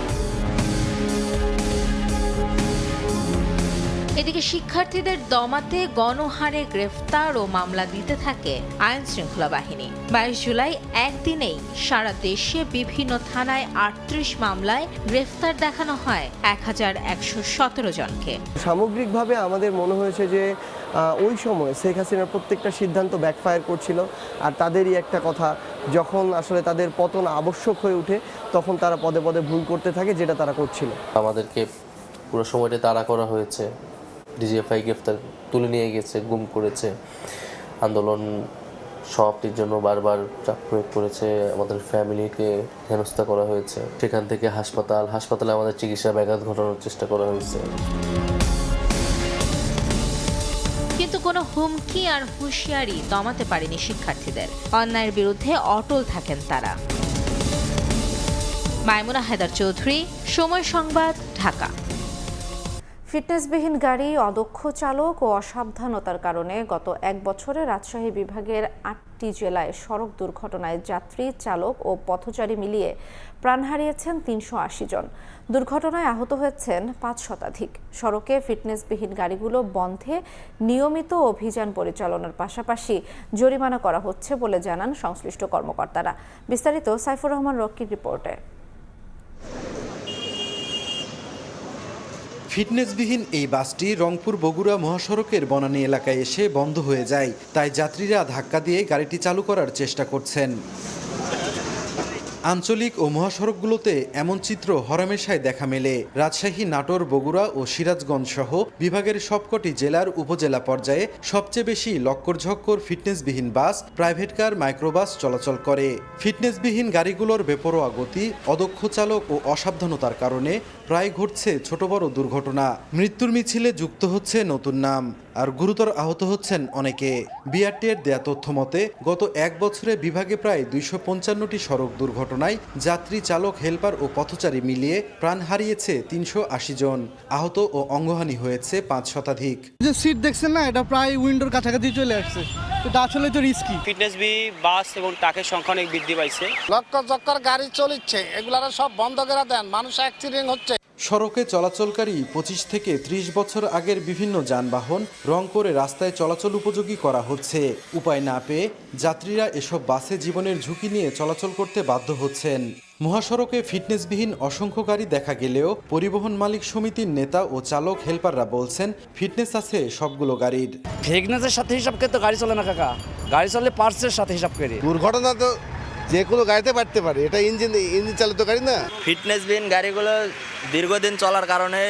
এদিকে শিক্ষার্থীদের দমাতে গণহারে গ্রেফতার ও মামলা দিতে থাকে আইন শৃঙ্খলা বাহিনী। 22 জুলাই একদিনেই সারা দেশে বিভিন্ন থানায় 38 মামলায় গ্রেফতার দেখানো হয় 1117 জনকে। সামগ্রিকভাবে আমাদের মনে হয়েছে যে ওই সময় শেখ হাসিনার প্রত্যেকটা সিদ্ধান্ত ব্যাকফায়ার করছিল, আর তাদেরই একটা কথা, যখন আসলে তাদের পতন আবশ্যক হয়ে ওঠে তখন তারা পদে পদে ভুল করতে থাকে, যেটা তারা করছিল। আমাদেরকে পুরো সময়টা তাড়া করা হয়েছে, ডিজিএফআই গ্রেফতার তুলে নিয়ে গেছে, গুম করেছে, আন্দোলন সমাপ্তির জন্য বারবার চাপ প্রয়োগ করেছে, আমাদের ফ্যামিলিকে হেনস্থা করা হয়েছে। সেখান থেকে হাসপাতালে আমাদের চিকিৎসা ব্যাঘাত ঘটানোর চেষ্টা করা হয়েছে। কিন্তু কোনো হুমকি আর হুঁশিয়ারি দমাতে পারেনি শিক্ষার্থীদের। অন্যায়ের বিরুদ্ধে অটল থাকেন তারা। মাইমুনা হায়দার চৌধুরী, সময় সংবাদ, ঢাকা। ফিটনেসবিহীন গাড়ি, অদক্ষ চালক ও অসাবধানতার কারণে গত 1 বছরে রাজশাহী বিভাগের 8টি জেলায় সড়ক দুর্ঘটনায় যাত্রী, চালক ও পথচারী মিলিয়ে প্রাণ হারিয়েছেন 380 জন। দুর্ঘটনায় আহত হয়েছেন 5 শতাধিক। সড়কে ফিটনেসবিহীন গাড়িগুলো বন্ধে নিয়মিত অভিযান পরিচালনার পাশাপাশি জরিমানা করা হচ্ছে বলে জানান সংশ্লিষ্ট কর্মকর্তারা। বিস্তারিত সাইফুর রহমান রকির রিপোর্টে। ফিটনেসবিহীন এই বাসটি রংপুর বগুড়া মহাসড়কের বনানী এলাকায় এসে বন্ধ হয়ে যায়, তাই যাত্রীরা ধাক্কা দিয়ে গাড়িটি চালু করার চেষ্টা করছেন। আঞ্চলিক ও মহাসড়কগুলোতে এমন চিত্র হরহামেশাই দেখা মেলে। রাজশাহী, নাটোর, বগুড়া ও সিরাজগঞ্জ সহ বিভাগের সবকটি জেলার উপজেলা পর্যায়ে সবচেয়ে বেশি লক্কর-ঝক্কর ফিটনেসবিহীন বাস, প্রাইভেট কার, মাইক্রোবাস চলাচল করে। ফিটনেসবিহীন গাড়িগুলোর বেপরোয়া গতি, অদক্ষ চালক ও অসাবধানতার কারণে প্রায় ঘটছে ছোট বড় দুর্ঘটনা। মৃত্যুর মিছিলে যুক্ত হচ্ছে নতুন নাম, আর গুরুতর আহত হচ্ছেন অনেকে। বিআরটিএর দেয়া তথ্য মতে গত 1 বছরে বিভাগে প্রায় 255টি সড়ক দুর্ঘটনায় যাত্রী, চালক, হেলপার ও পথচারী মিলিয়ে প্রাণ হারিয়েছে 380 জন। আহত ও অঙ্গহানি হয়েছে 5 শতাধিক। যে সিট দেখছেন না, এটা প্রায় উইন্ডোর কাছাকাছি চলে আসছে, এটা আসলে তো রিস্কি। ফিটনেসবি বাস এবং ট্রাকের সংখ্যা অনেক বৃদ্ধি পাইছে। লক্কর গাড়ি চলছে, এগুলার সব বন্ধ করে দেন, মানুষ অ্যাক্সিডেন্ট হচ্ছে। সড়কে চলাচলকারী 25 থেকে 30 বছর আগের বিভিন্ন যানবাহন রং করে রাস্তায় চলাচল উপযোগী করা হচ্ছে। উপায় না পেয়ে যাত্রীরা এসব বাসে জীবনের ঝুঁকি নিয়ে চলাচল করতে বাধ্য হচ্ছেন। মহাসড়কে ফিটনেসবিহীন অসংখ্য গাড়ি দেখা গেলেও পরিবহন মালিক সমিতির নেতা ও চালক হেল্পাররা বলছেন ফিটনেস আছে সবগুলো গাড়ির। ফিটনেসের সাথে হিসাব করে তো গাড়ি চলে না কাকা, গাড়ি চলে পার্টসের সাথে হিসাব করে। দুর্ঘটনা তো যে কোনো গাড়িতে বাড়তে পারে, এটা ইঞ্জিন চালিত গাড়ি না। ফিটনেসবিহীন গাড়িগুলো দীর্ঘদিন চলার কারণে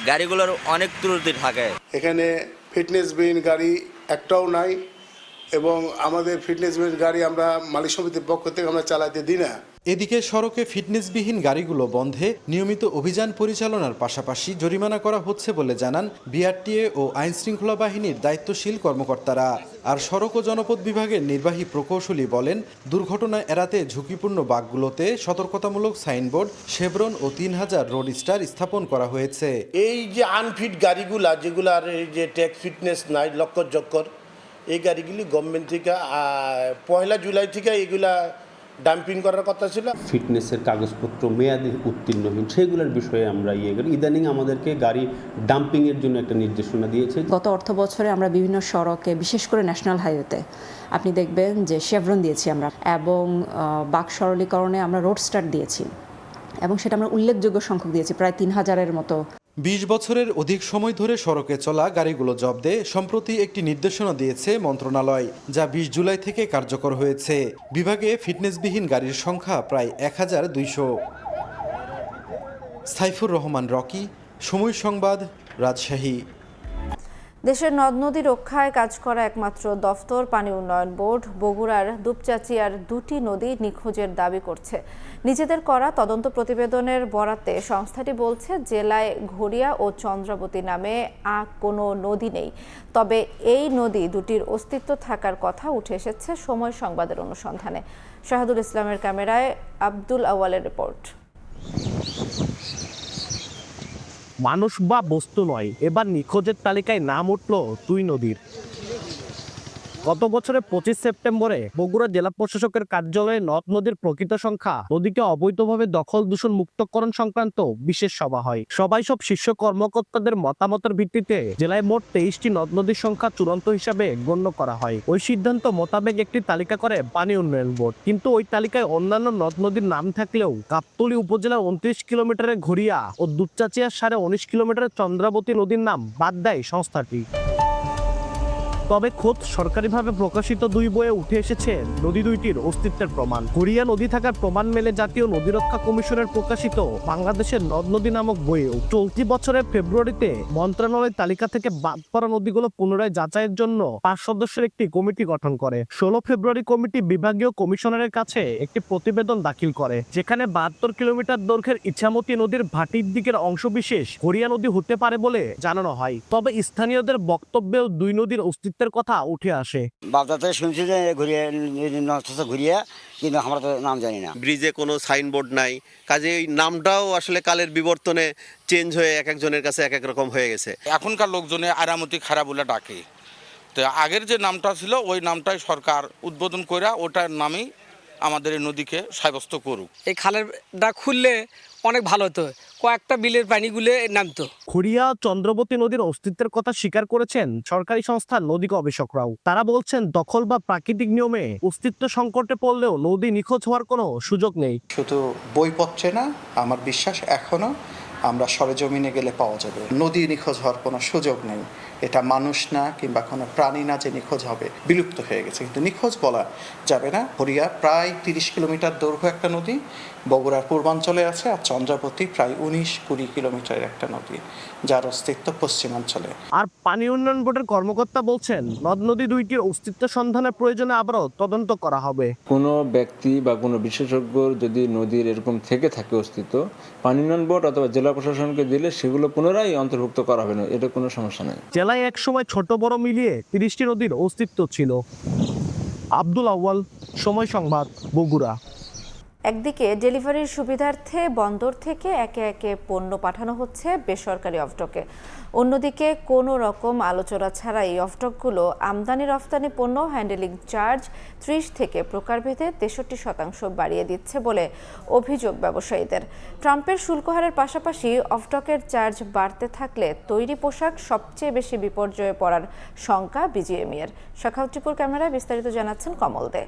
গাড়িগুলোর অনেক ত্রুটি থাকে। এখানে ফিটনেসবিহীন গাড়ি একটাও নাই এবং আমাদের ফিটনেসবিহীন গাড়ি আমরা মালিক সমিতির পক্ষ থেকে আমরা চালাতে দিই না। এদিকে সড়কে ফিটনেসবিহীন গাড়িগুলো বন্ধে নিয়মিত অভিযান পরিচালনার পাশাপাশি জরিমানা করা হচ্ছে বলে জানান বিআরটিএ ও আইনশৃঙ্খলা বাহিনীর দায়িত্বশীল কর্মকর্তারা। আর সড়ক ও জনপথ বিভাগের নির্বাহী প্রকৌশলী বলেন দুর্ঘটনা এড়াতে ঝুঁকিপূর্ণ বাঁকগুলোতে সতর্কতামূলক সাইনবোর্ড, শেভরন ও 3000 রোড স্টার স্থাপন করা হয়েছে। এই যে আনফিট গাড়িগুলা যেগুলার এই যে টেক ফিটনেস নাই লক্কর এই গাড়িগুলি গভর্নমেন্ট থেকে 1 জুলাই থেকে এগুলা ডাম্পিং করার কথা ছিল। ফিটনেসের কাগজপত্র মেয়াদে উত্তীর্ণহীন সেগুলোর বিষয়ে আমরা ইদানিং আমাদেরকে গাড়ি ডাম্পিংয়ের জন্য একটা নির্দেশনা দিয়েছে। গত অর্থ বছরে আমরা বিভিন্ন সড়কে বিশেষ করে ন্যাশনাল হাইওয়েতে আপনি দেখবেন যে শেভরন দিয়েছি আমরা, এবং বাক সরলীকরণে আমরা রোড স্টার দিয়েছি, এবং সেটা আমরা উল্লেখযোগ্য সংখ্যক দিয়েছি, প্রায় 3000-এর মতো। 20 বছরের অধিক সময় ধরে সড়কে চলা গাড়িগুলো জব্দে সম্প্রতি একটি নির্দেশনা দিয়েছে মন্ত্রণালয়, যা 20 জুলাই থেকে কার্যকর হয়েছে। বিভাগে ফিটনেসবিহীন গাড়ির সংখ্যা প্রায় 1200। সাইফুর রহমান রকি, সময় সংবাদ, রাজশাহী। দেশের নদ নদী রক্ষায় কাজ করা একমাত্র দফতর পানি উন্নয়ন বোর্ড বগুড়ার দুপচাচিয়ার 2টি নদী নিখোঁজের দাবি করছে। নিজেদের করা তদন্ত প্রতিবেদনের বরাতে সংস্থাটি বলছে জেলায় ঘড়িয়া ও চন্দ্রাবতী নামে কোনো নদী নেই, তবে এই নদী দুটির অস্তিত্ব থাকার কথা উঠে এসেছে সময় সংবাদের অনুসন্ধানে। শাহাদুল ইসলামের ক্যামেরায় আব্দুল আওয়ালের রিপোর্ট। মানুষ বা বস্তু নয়, এবার নিখোঁজের তালিকায় নাম উঠল 2 নদীর। গত বছরের 25 সেপ্টেম্বরে বগুড়া জেলা প্রশাসকের কার্যালয়ে নদ নদীর প্রকৃত সংখ্যা, নদীকে অবৈধভাবে দখল দূষণ মুক্তকরণ সংক্রান্ত বিশেষ সভা হয়। সবাই সব শীর্ষ কর্মকর্তাদের মতামতের ভিত্তিতে জেলায় মোট 23টি নদ নদীর সংখ্যা চূড়ান্ত হিসাবে গণ্য করা হয়। ওই সিদ্ধান্ত মোতাবেক একটি তালিকা করে পানি উন্নয়ন বোর্ড, কিন্তু ওই তালিকায় অন্যান্য নদ নদীর নাম থাকলেও গাবতলী উপজেলার 29 কিলোমিটারের ঘড়িয়া ও দুপচাচিয়ার 19.5 কিলোমিটারের চন্দ্রাবতী নদীর নাম বাদ দেয় সংস্থাটি। তবে খোদ সরকারিভাবে প্রকাশিত 2 বইয়ে উঠে এসেছে নদী দুইটির অস্তিত্বের প্রমাণ। ঘড়িয়া নদী থাকার প্রমাণ মেলে জাতীয় নদী রক্ষা কমিশনের প্রকাশিত বাংলাদেশের নদ নদী নামক বইয়েও। চলতি বছরের ফেব্রুয়ারিতে মন্ত্রণালয়ের তালিকা থেকে বাদ পড়া নদীগুলো পুনরায় যাচাইয়ের জন্য 5 সদস্যের একটি কমিটি গঠন করে। 16 ফেব্রুয়ারি কমিটি বিভাগীয় কমিশনারের কাছে একটি প্রতিবেদন দাখিল করে, যেখানে 72 কিলোমিটার দৈর্ঘ্যের ইছামতি নদীর ভাটির দিকের অংশবিশেষ ঘড়িয়া নদী হতে পারে বলে জানানো হয়। তবে স্থানীয়দের বক্তব্যেও 2 নদীর অস্তিত্ব কথা উঠে আসে। বাগদা থেকে শুনছি যে ঘুরিয়ে, কিন্তু আমরা তো নাম জানি না। ব্রিজে কোনো সাইনবোর্ড নাই, কাজে এই নামটাও আসলে কালের বিবর্তনে চেঞ্জ হয়ে এক একজনের কাছে এক এক রকম হয়ে গেছে। এখনকার লোকজনে আরামতি খারাপ বলে ডাকে, তো আগের যে নামটা ছিল ওই নামটাই সরকার উদ্বোধন করে ওটার নামেই আমাদের এই নদীকে সাব্যস্ত করুক। এই খালেরটা খুললে অনেক ভালো হতো, কয়েকটা বিলের পানিগুলো নামতো। ঘড়িয়া চন্দ্রবতী নদীর অস্তিত্বের কথা স্বীকার করেছেন সরকারি সংস্থা নদী গবেষকরাও। তারা বলছেন দখল বা প্রাকৃতিক নিয়মে অস্তিত্ব সংকটে পড়লেও নদী নিখোঁজ হওয়ার কোনো সুযোগ নেই। শুধু বইপত্রে না, আমার বিশ্বাস এখনো আমরা সরেজমিনে গেলে পাওয়া যাবে নদী নিখোঁজ হওয়ার কোনো সুযোগ নেই। এটা মানুষ না কিংবা কোনো প্রাণী না যে নিখোঁজ হবে, বিলুপ্ত হয়ে গেছে, কিন্তু নিখোঁজ বলা যাবে না। ঘড়িয়া প্রায় 30 কিলোমিটার দৈর্ঘ্য একটা নদী, বগুড়ার পূর্বাঞ্চলে আছে, আর চন্দ্রাবতী প্রায় 19-20 কিলোমিটারের একটা নদী, যার অস্তিত্ব পশ্চিমাঞ্চলে। আর পানি উন্নয়ন বোর্ডের কর্মকর্তা বলছেন নদ নদী দুইটির অস্তিত্ব সন্ধানের প্রয়োজনে আবারও তদন্ত করা হবে। কোনো ব্যক্তি বা কোনো বিশেষজ্ঞর যদি নদীর এরকম থেকে থাকে অস্তিত্ব, পানি উন্নয়ন বোর্ড অথবা জেলা প্রশাসনকে দিলে সেগুলো পুনরায় অন্তর্ভুক্ত করা হবে না, এটা কোনো সমস্যা নেই। জেলায় এক সময় ছোট বড় মিলিয়ে 30টি নদীর অস্তিত্ব ছিল। আব্দুল আউয়াল, সময় সংবাদ, বগুড়া। একদিকে ডেলিভারির সুবিধার্থে বন্দর থেকে একে একে পণ্য পাঠানো হচ্ছে বেসরকারি অফডকে, অন্যদিকে কোনো রকম আলোচনা ছাড়াই অফডকগুলো আমদানি রফতানি পণ্য হ্যান্ডেলিং চার্জ 30 থেকে প্রকারভেদে 63% বাড়িয়ে দিচ্ছে বলে অভিযোগ ব্যবসায়ীদের। ট্রাম্পের শুল্ক হারের পাশাপাশি অফডকের চার্জ বাড়তে থাকলে তৈরি পোশাক সবচেয়ে বেশি বিপর্যয়ে পড়ার শঙ্কা বিজিএমইএর। শাখাউদ্দিপুর ক্যামেরায় বিস্তারিত জানাচ্ছেন কমল দে।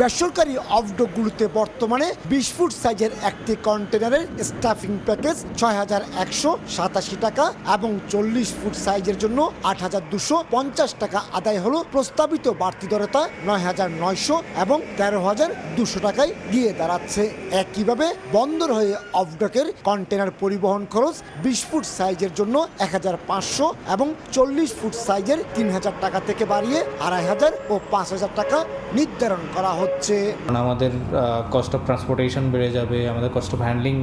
বেসরকারি অফডকগুলোতে বর্তমানে 20 ফুট সাইজের একটি কন্টেনারের স্টাফিং প্যাকেজ 6187 টাকা এবং 40 ফুট সাইজের জন্য 8250 টাকা আদায় হলো প্রস্তাবিত বাড়তি দরতা 9900 এবং 13200 টাকায় গিয়ে দাঁড়াচ্ছে। একইভাবে বন্দর হয়ে অফডকের কন্টেনার পরিবহন খরচ 20 ফুট সাইজের জন্য 1500 এবং 40 ফুট সাইজের 3000 টাকা থেকে বাড়িয়ে 2500 ও 5000 টাকা নির্ধারণ করা হচ্ছে। আমাদের কস্ট অফ ট্রান্সপোর্টেশন বেড়ে যাবে, আমাদের কস্ট অফ হ্যান্ডলিং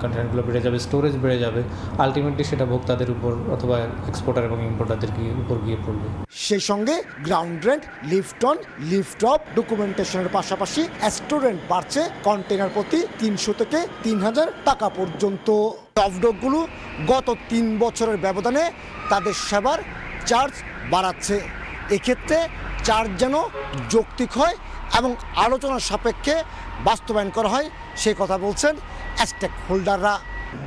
কন্টেনারগুলো বেড়ে যাবে, স্টোরেজ বেড়ে যাবে, আলটিমেটলি সেটা ভোক্তাদের উপর অথবা এক্সপোর্টার এবং ইম্পোর্টারদের উপর গিয়ে পড়বে। সেই সঙ্গে ground rent, lift on, lift off, ডকুমেন্টেশনের পাশাপাশি স্টোর রেন্ট বাড়ছে কন্টেনার প্রতি 300 থেকে 3000 টাকা পর্যন্ত। অফডকগুলো গত 3 বছরের ব্যবধানে তাদের সেবার চার্জ বাড়াচ্ছে। এক্ষেত্রে চার্জ যেন যৌক্তিক হয় এবং আলোচনার সাপেক্ষে বাস্তবায়ন করা হয় সে কথা বলছেন স্টেক হোল্ডাররা।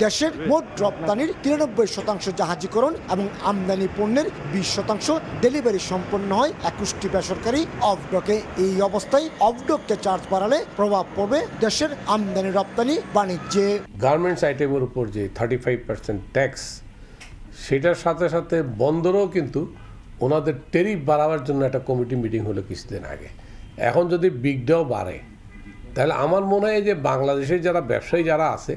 দেশের মোট রপ্তানির 93% জাহাজীকরণ এবং আমদানি পণ্যের 20% ডেলিভারি সম্পন্ন হয় 21টি বেসরকারি অফডকে। এই অবস্থায় অফডককে চার্জ বাড়ালে প্রভাব পড়বে দেশের আমদানি রপ্তানি বাণিজ্যে। গার্মেন্টস আইটেমের উপর যে 35% ট্যাক্স, সেটার সাথে সাথে বন্দরও কিন্তু ওনাদের ট্যারিফ বাড়াবার জন্য একটা কমিটি মিটিং হলো কিছুদিন আগে। এখন যদি বিগটাও বাড়ে তাহলে আমার মনে হয় যে বাংলাদেশের যারা ব্যবসায়ী যারা আছে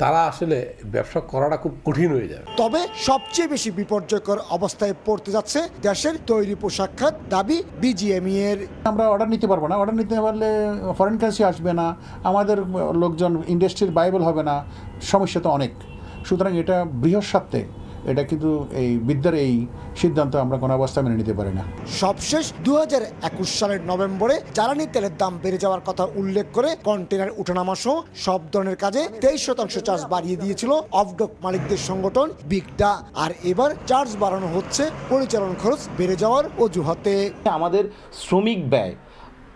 তারা আসলে ব্যবসা করাটা খুব কঠিন হয়ে যাবে। তবে সবচেয়ে বেশি বিপর্যয়কর অবস্থায় পড়তে যাচ্ছে দেশের তৈরি পোশাক খাত, দাবি বিজিএমই এর। আমরা অর্ডার নিতে পারবো না, অর্ডার নিতে পারলে ফরেন কারেন্সি আসবে না, আমাদের লোকজন ইন্ডাস্ট্রির ভাইবল হবে না, সমস্যা তো অনেক। সুতরাং এটা বৃহৎ স্বার্থে এটা কিন্তু এই বিদ্যার এই সিদ্ধান্ত আমরা কোনো অবস্থায় মেনে নিতে পারি না। সবশেষ 2021 সালের নভেম্বরে জ্বালানি তেলের দাম বেড়ে যাওয়ার কথা উল্লেখ করে কন্টেনার উঠানামা সহ সব ধরনের কাজে 23% চার্জ বাড়িয়ে দিয়েছিল অফডক মালিকদের সংগঠন বিগডা। আর এবার চার্জ বাড়ানো হচ্ছে পরিচালন খরচ বেড়ে যাওয়ার অজুহাতে। আমাদের শ্রমিক ব্যয়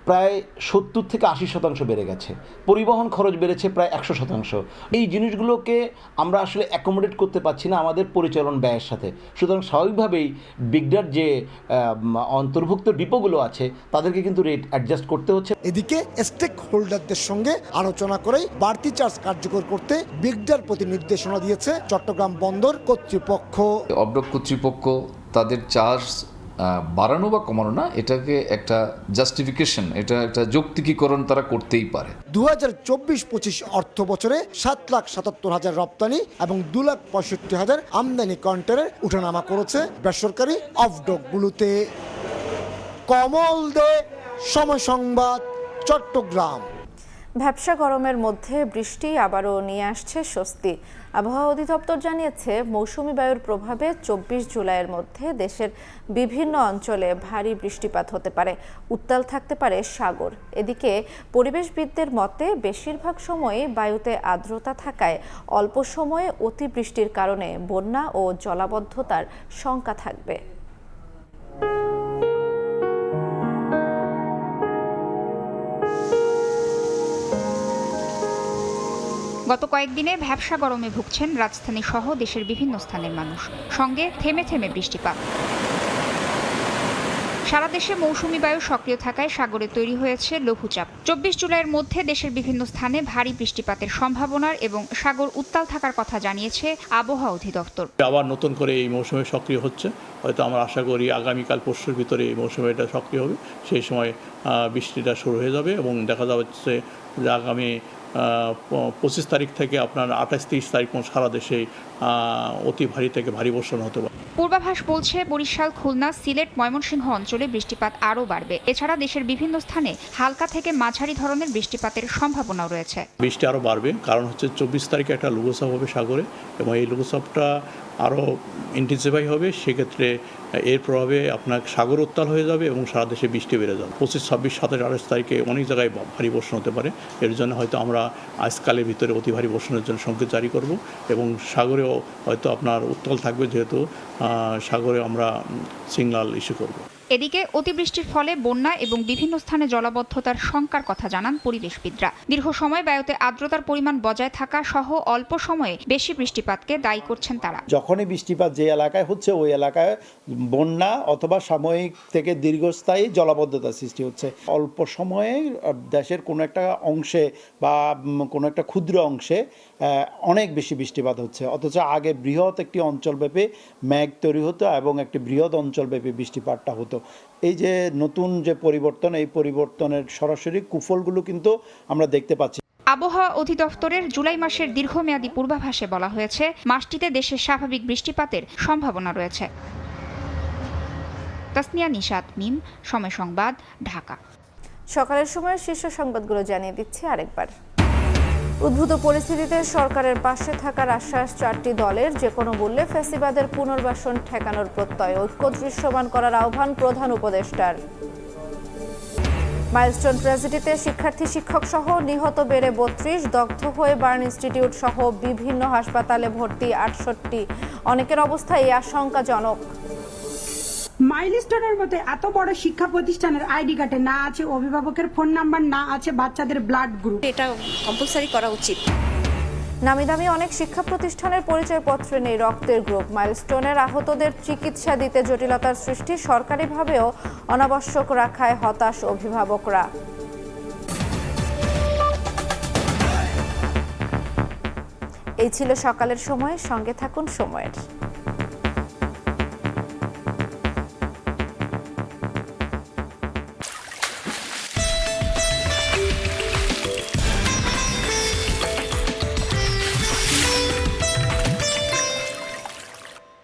প্রায় 70 থেকে 80% বেড়ে গেছে, পরিবহন খরচ বেড়েছে প্রায় 100%। এই জিনিসগুলোকে আমরা আসলে অ্যাকোমোডেট করতে পারছি না আমাদের পরিচালন ব্যয়ের সাথে। সুতরাং স্বাভাবিকভাবেই বিগডার যে অন্তর্ভুক্ত ডিপোগুলো আছে তাদেরকে কিন্তু রেট অ্যাডজাস্ট করতে হচ্ছে। এদিকে স্টেক হোল্ডারদের সঙ্গে আলোচনা করেই বাড়তি চার্জ কার্যকর করতে বিগডার প্রতি নির্দেশনা দিয়েছে চট্টগ্রাম বন্দর কর্তৃপক্ষ। অফডক কর্তৃপক্ষ তাদের চার্জ বাড়ানো বা কমানো না, এটাকে একটা জাস্টিফিকেশন, এটা একটা যৌক্তিকীকরণ তারা করতেই পারে। 2024-25 অর্থ বছরে 7,77,000 রপ্তানি এবং 2,65,000 আমদানি কন্টেনার উঠানামা করেছে বেসরকারি অফডকগুলোতে। কমল দে, সময় সংবাদ, চট্টগ্রাম। ভ্যাপসা গরমের মধ্যে বৃষ্টি আবারও নিয়ে আসছে স্বস্তি। আবহাওয়া অধিদপ্তর জানিয়েছে মৌসুমী বায়ুর প্রভাবে 24 জুলাইয়ের মধ্যে দেশের বিভিন্ন অঞ্চলে ভারী বৃষ্টিপাত হতে পারে, উত্তাল থাকতে পারে সাগর। এদিকে পরিবেশবিদদের মতে বেশিরভাগ সময়ই বায়ুতে আর্দ্রতা থাকায় অল্প সময়ে অতিবৃষ্টির কারণে বন্যা ও জলাবদ্ধতার শঙ্কা থাকবে। গত কয়েকদিনে ভ্যাপসা গরমে ভুগছেন রাজধানী সহ দেশের বিভিন্ন স্থানের মানুষ, সঙ্গে থেমে থেমে বৃষ্টিপাত। সারা দেশে মৌসুমী বায়ু সক্রিয় থাকায় সাগরে তৈরি হয়েছে লঘুচাপ। 24 জুলাইয়ের মধ্যে দেশের বিভিন্ন স্থানে ভারী বৃষ্টিপাতের সম্ভাবনার এবং সাগর উত্তাল থাকার কথা জানিয়েছে আবহাওয়া অধিদপ্তর। আবার নতুন করে এই মৌসুমে সক্রিয় হচ্ছে, হয়তো আমরা আশা করি আগামীকাল পরশুর ভিতরে এই মৌসুমে এটা সক্রিয় হবে, সেই সময় বৃষ্টিটা শুরু হয়ে যাবে এবং দেখা যাচ্ছে যে আগামী 25 তারিখ থেকে আপনার 28-30 তারিখ সারা দেশে অতি ভারী থেকে ভারী বর্ষণ হতে পারে। পূর্বাভাস বলছে বরিশাল, খুলনা, সিলেট, ময়মনসিংহ অঞ্চলে বৃষ্টিপাত আরও বাড়বে। এছাড়া দেশের বিভিন্ন স্থানে হালকা থেকে মাঝারি ধরনের বৃষ্টিপাতের সম্ভাবনাও রয়েছে। বৃষ্টি আরও বাড়বে, কারণ হচ্ছে 24 তারিখে একটা লঘুচাপ হবে সাগরে এবং এই লঘুচাপটা আরও ইন্টেন্সিফাই হবে। সেক্ষেত্রে এর প্রভাবে আপনার সাগর উত্তাল হয়ে যাবে এবং সারা দেশে বৃষ্টি বেড়ে যাবে। 25, 26, 27, 28 তারিখে অনেক জায়গায় ভারী বর্ষণ হতে পারে। এর জন্য হয়তো আমরা আজকালের ভিতরে অতি ভারী বর্ষণের জন্য সংকেত জারি করব এবং সাগরেও হয়তো আপনার উত্তাল থাকবে, যেহেতু সাগরে আমরা সিগন্যাল ইস্যু করব। এদিকে অতিবৃষ্টির ফলে বন্যা এবং বিভিন্ন স্থানে জলাবদ্ধতার শঙ্কার কথা জানান পরিবেশবিদরা। দীর্ঘ সময় বায়ুতে আর্দ্রতার পরিমাণ বজায় থাকা সহ অল্প সময়ে বেশি বৃষ্টিপাতকে দায়ী করছেন তারা। যখনই বৃষ্টিপাত যে এলাকায় হচ্ছে ওই এলাকায় বন্যা অথবা সাময়িক থেকে দীর্ঘস্থায়ী জলাবদ্ধতা সৃষ্টি হচ্ছে। অল্প সময়ে দেশের কোনো একটা অংশে বা কোনো একটা ক্ষুদ্র অংশে অনেক বেশি বৃষ্টিপাত হচ্ছে, অথচ আগে বৃহৎ একটি অঞ্চলব্যাপী মেঘ তৈরি হতো এবং একটি বৃহৎ অঞ্চলব্যাপী বৃষ্টিপাতটা হতো। এই যে নতুন যে পরিবর্তন, এই পরিবর্তনের সরাসরি কুফলগুলো কিন্তু আমরা দেখতে পাচ্ছি। আবহাওয়া অধিদপ্তরের জুলাই মাসের দীর্ঘমেয়াদী পূর্বাভাসে বলা হয়েছে মাসটিতে দেশের স্বাভাবিক বৃষ্টিপাতের সম্ভাবনা রয়েছে। তাসনিয়া নিশাত মিম, সময় সংবাদ, ঢাকা। সকালের সময়ের শীর্ষ সংবাদগুলো জানিয়ে দিচ্ছি আরেকবার। উদ্ভূত পরিস্থিতিতে সরকারের পাশে থাকার আশ্বাস 4টি দলের, যে কোনো মূল্যে ফ্যাসিবাদের পুনর্বাসন ঠেকানোর প্রত্যয়, ঐক্য দৃশ্যমান করার আহ্বান প্রধান উপদেষ্টার। মাইলস্টোন ট্র্যাজেডিতে শিক্ষার্থী শিক্ষক সহ নিহত বেড়ে 32, দগ্ধ হয়ে বার্ন ইনস্টিটিউট সহ বিভিন্ন হাসপাতালে ভর্তি 68, অনেকের অবস্থাই আশঙ্কাজনক। মাইলস্টোনের মতো এত বড় শিক্ষা প্রতিষ্ঠানের আইডি কার্ডে না আছে অভিভাবকের ফোন নাম্বার, না আছে বাচ্চাদের ব্লাড গ্রুপ। এটা কম্পালসারি করা উচিত। নামি দামি অনেক শিক্ষা প্রতিষ্ঠানের পরিচয়পত্রে নেই রক্তের গ্রুপ। মাইলস্টোনের আহতদের চিকিৎসা দিতে জটিলতার সৃষ্টি, সরকারিভাবেও অনাবশ্যক রাখায় হতাশ অভিভাবকরা। এই ছিল সকালের সময়, সঙ্গে থাকুন সময়ের।